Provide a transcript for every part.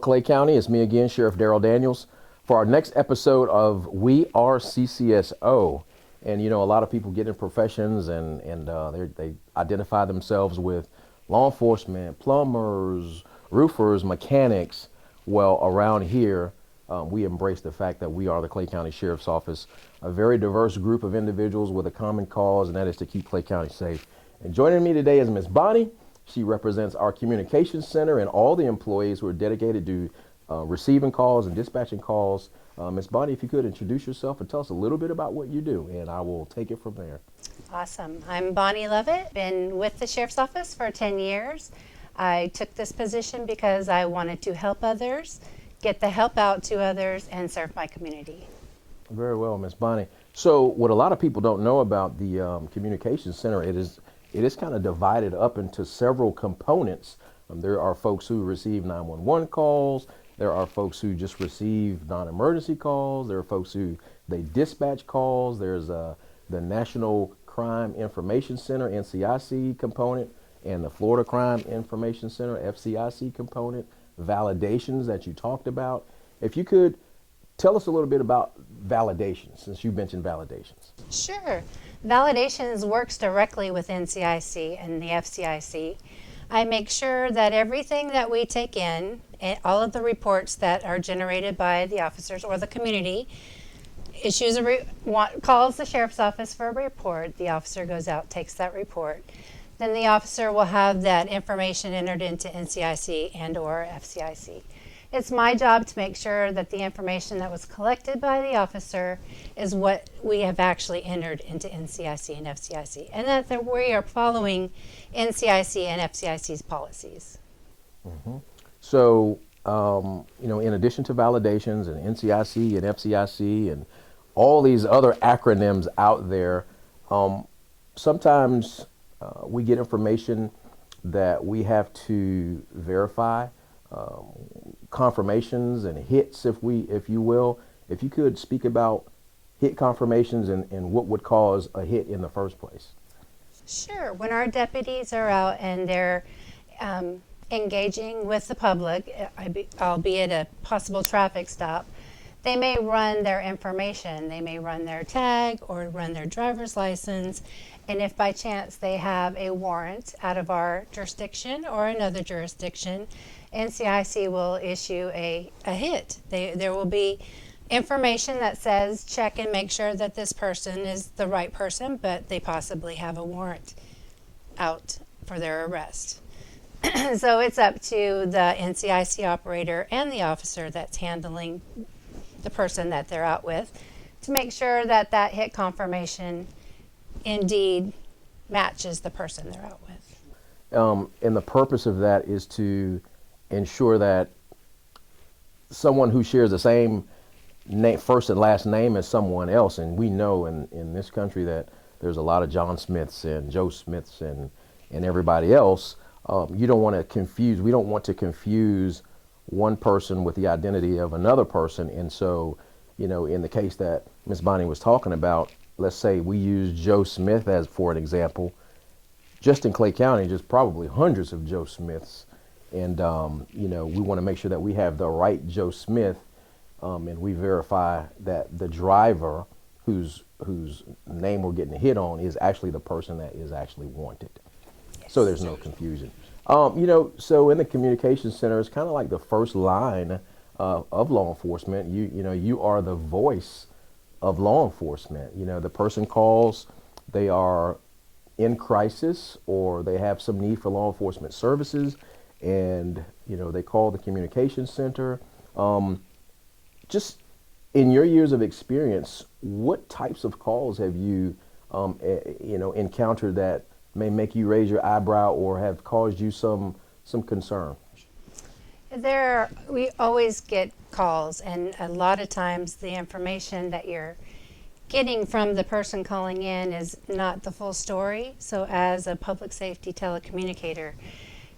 Clay County. It's me again, Sheriff Darrell Daniels, for our next episode of We Are CCSO. And you know, a lot of people get in professions and they identify themselves with law enforcement, plumbers, roofers, mechanics. Well, around here, we embrace the fact that we are the Clay County Sheriff's Office, a very diverse group of individuals with a common cause, and that is to keep Clay County safe. And joining me today is Miss Bonnie. She represents our communications center and all the employees who are dedicated to receiving calls and dispatching calls. Miss Bonnie, if you could introduce yourself and tell us a little bit about what you do, and I will take it from there. Awesome. I'm Bonnie Lovett, been with the Sheriff's Office for 10 years. I took this position because I wanted to help others, get the help out to others, and serve my community. Very well, Miss Bonnie. So what a lot of people don't know about the communications center, it is kind of divided up into several components. There are folks who receive 911 calls. There are folks who just receive non-emergency calls. There are folks who they dispatch calls. There's the National Crime Information Center, NCIC component, and the Florida Crime Information Center, FCIC component, validations that you talked about. If you could tell us a little bit about validations, since you mentioned validations. Sure. Validations works directly with NCIC and the FCIC. I make sure that everything that we take in, all of the reports that are generated by the officers or the community, calls the Sheriff's Office for a report. The officer goes out, takes that report. Then the officer will have that information entered into NCIC and or FCIC. It's my job to make sure that the information that was collected by the officer is what we have actually entered into NCIC and FCIC, and that we are following NCIC and FCIC's policies. Mm-hmm. So, you know, in addition to validations and NCIC and FCIC and all these other acronyms out there, sometimes we get information that we have to verify. Confirmations and hits, if you will. If you could speak about hit confirmations and what would cause a hit in the first place. Sure. When our deputies are out and they're engaging with the public, albeit a possible traffic stop, they may run their information. They may run their tag or run their driver's license, and if by chance they have a warrant out of our jurisdiction or another jurisdiction, NCIC will issue a hit. There will be information that says check and make sure that this person is the right person, but they possibly have a warrant out for their arrest. So it's up to the NCIC operator and the officer that's handling the person that they're out with to make sure that that hit confirmation indeed matches the person they're out with. And the purpose of that is to ensure that someone who shares the same name, first and last name as someone else, and we know in this country that there's a lot of John Smiths and Joe Smiths and everybody else. We don't want to confuse one person with the identity of another person. And so, you know, in the case that Miss Bonnie was talking about, let's say we use Joe Smith as for an example. Just in Clay County, just probably hundreds of Joe Smiths. And, you know, we want to make sure that we have the right Joe Smith, and we verify that the driver whose name we're getting hit on is actually the person that is actually wanted. Yes. So there's no confusion. You know, so in the communications center, it's kind of like the first line of law enforcement. You know, you are the voice of law enforcement. You know, the person calls, they are in crisis or they have some need for law enforcement services, and you know, they call the communications center. Just in your years of experience, what types of calls have you you know, encountered that may make you raise your eyebrow or have caused you some concern? We always get calls, and a lot of times the information that you're getting from the person calling in is not the full story. So as a public safety telecommunicator,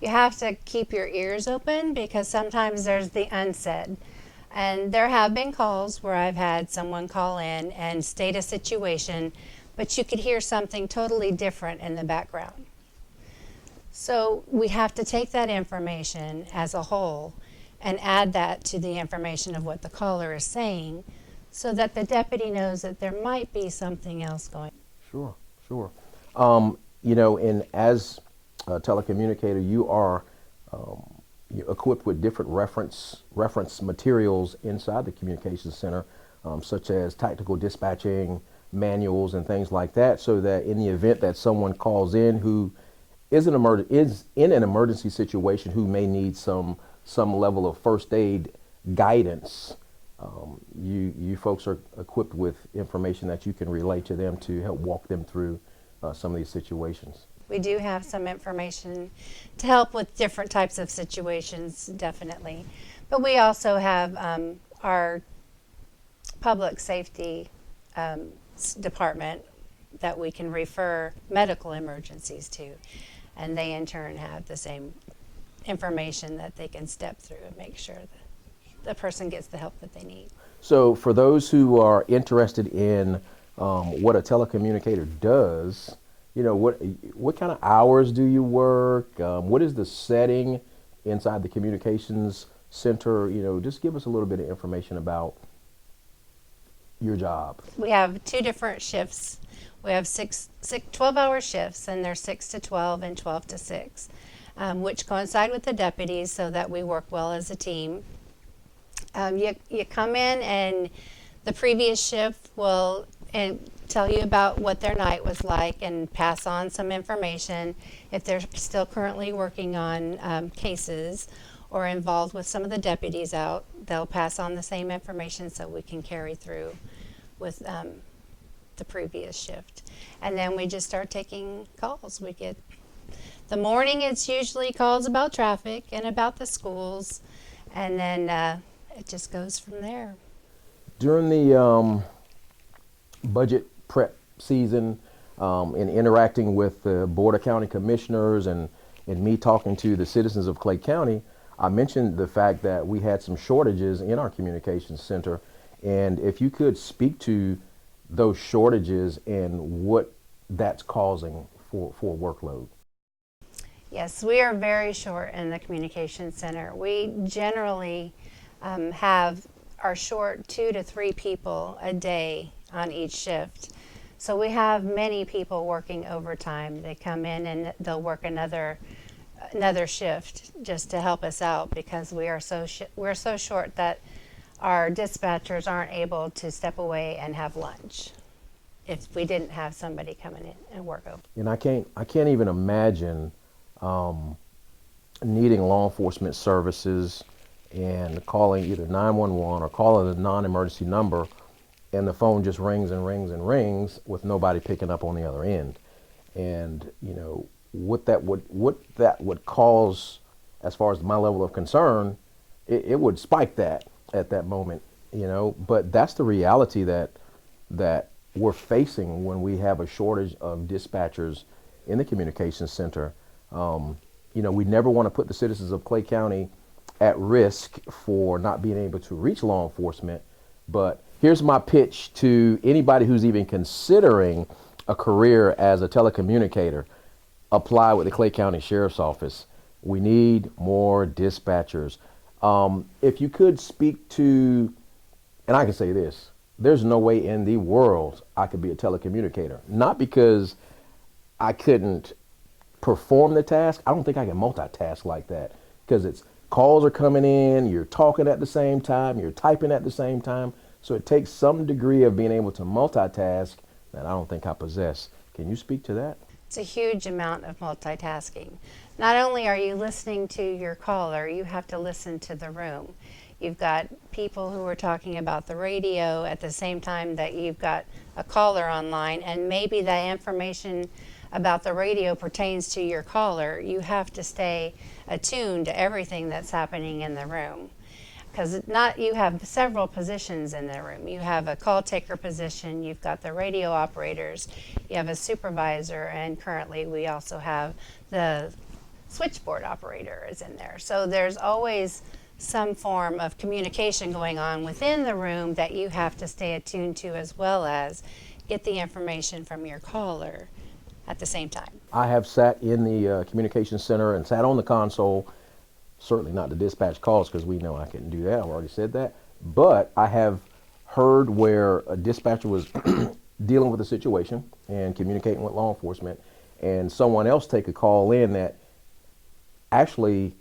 you have to keep your ears open, because sometimes there's the unsaid. And there have been calls where I've had someone call in and state a situation, but you could hear something totally different in the background. So we have to take that information as a whole and add that to the information of what the caller is saying so that the deputy knows that there might be something else going. Sure, sure. And as a telecommunicator, you are you're equipped with different reference materials inside the communications center, such as tactical dispatching manuals and things like that, so that in the event that someone calls in who is in an emergency situation, who may need some level of first aid guidance, you folks are equipped with information that you can relay to them to help walk them through some of these situations. We do have some information to help with different types of situations, definitely. But we also have our public safety department that we can refer medical emergencies to. And they in turn have the same information that they can step through and make sure that the person gets the help that they need. So for those who are interested in what a telecommunicator does, what kind of hours do you work? What is the setting inside the communications center? Just give us a little bit of information about your job. We have two different shifts. We have 12-hour shifts, and they're 6 to 12 and 12 to 6, which coincide with the deputies so that we work well as a team. You come in, and the previous shift will tell you about what their night was like and pass on some information. If they're still currently working on cases or involved with some of the deputies out, they'll pass on the same information so we can carry through with the previous shift. And then we just start taking calls. The morning, it's usually calls about traffic and about the schools, and then it just goes from there. During the budget prep season, in interacting with the Board of County Commissioners and me talking to the citizens of Clay County, I mentioned the fact that we had some shortages in our communications center. And if you could speak to those shortages and what that's causing for workload. Yes, we are very short in the communications center. We generally are short 2 to 3 people a day on each shift. So we have many people working overtime. They come in and they'll work another shift just to help us out because we're so short that our dispatchers aren't able to step away and have lunch if we didn't have somebody coming in and work over. And I can't even imagine needing law enforcement services and calling either 911 or calling a non-emergency number, and the phone just rings and rings and rings with nobody picking up on the other end. And what that would cause, as far as my level of concern, it would spike that at that moment. But that's the reality that we're facing when we have a shortage of dispatchers in the communications center. We never want to put the citizens of Clay County at risk for not being able to reach law enforcement. But here's my pitch to anybody who's even considering a career as a telecommunicator. Apply with the Clay County Sheriff's Office. We need more dispatchers. If you could speak to, and I can say this, there's no way in the world I could be a telecommunicator. Not because I couldn't perform the task. I don't think I can multitask like that, because it's calls are coming in, you're talking at the same time, you're typing at the same time. So it takes some degree of being able to multitask that I don't think I possess. Can you speak to that? It's a huge amount of multitasking. Not only are you listening to your caller, you have to listen to the room. You've got people who are talking about the radio at the same time that you've got a caller online, and maybe that information about the radio pertains to your caller. You have to stay attuned to everything that's happening in the room. Because you have several positions in the room. You have a call taker position, you've got the radio operators, you have a supervisor, and currently we also have the switchboard operator is in there. So there's always some form of communication going on within the room that you have to stay attuned to, as well as get the information from your caller at the same time. I have sat in the communications center and sat on the console certainly not to dispatch calls because we know I couldn't do that. I've already said that. But I have heard where a dispatcher was dealing with a situation and communicating with law enforcement, and someone else take a call in that actually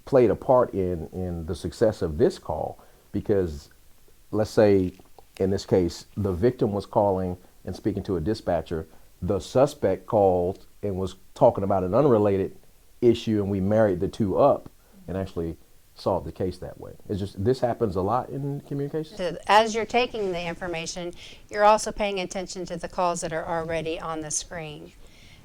played a part in the success of this call, because let's say in this case the victim was calling and speaking to a dispatcher, the suspect called and was talking about an unrelated issue, and we married the two up and actually solved the case that way. It's just, this happens a lot in communications. So as you're taking the information, you're also paying attention to the calls that are already on the screen.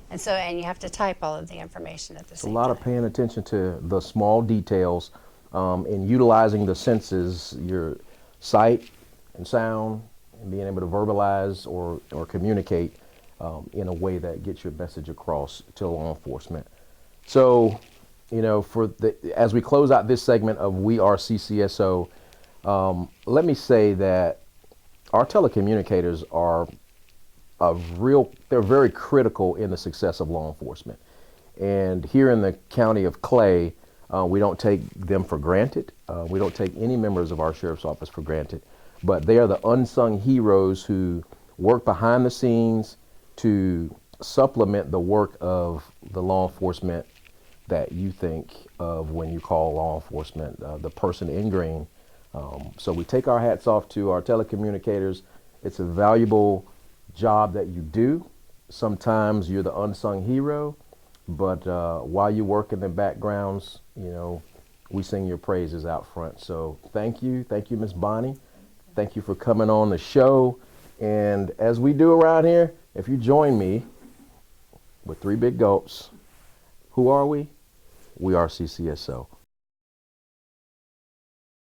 And so, and you have to type all of the information at the A same lot time. of paying attention to the small details, and utilizing the senses, your sight and sound, and being able to verbalize or communicate in a way that gets your message across to law enforcement. So, you know, as we close out this segment of We Are CCSO, let me say that our telecommunicators are they're very critical in the success of law enforcement. And here in the county of Clay, we don't take them for granted. We don't take any members of our sheriff's office for granted, but they are the unsung heroes who work behind the scenes to supplement the work of the law enforcement that you think of when you call law enforcement, the person in green. So we take our hats off to our telecommunicators. It's a valuable job that you do. Sometimes you're the unsung hero, but while you work in the backgrounds, you know, we sing your praises out front. So thank you, Miss Bonnie. Thank you for coming on the show. And as we do around here, if you join me with 3 big gulps, who are we? We are CCSO.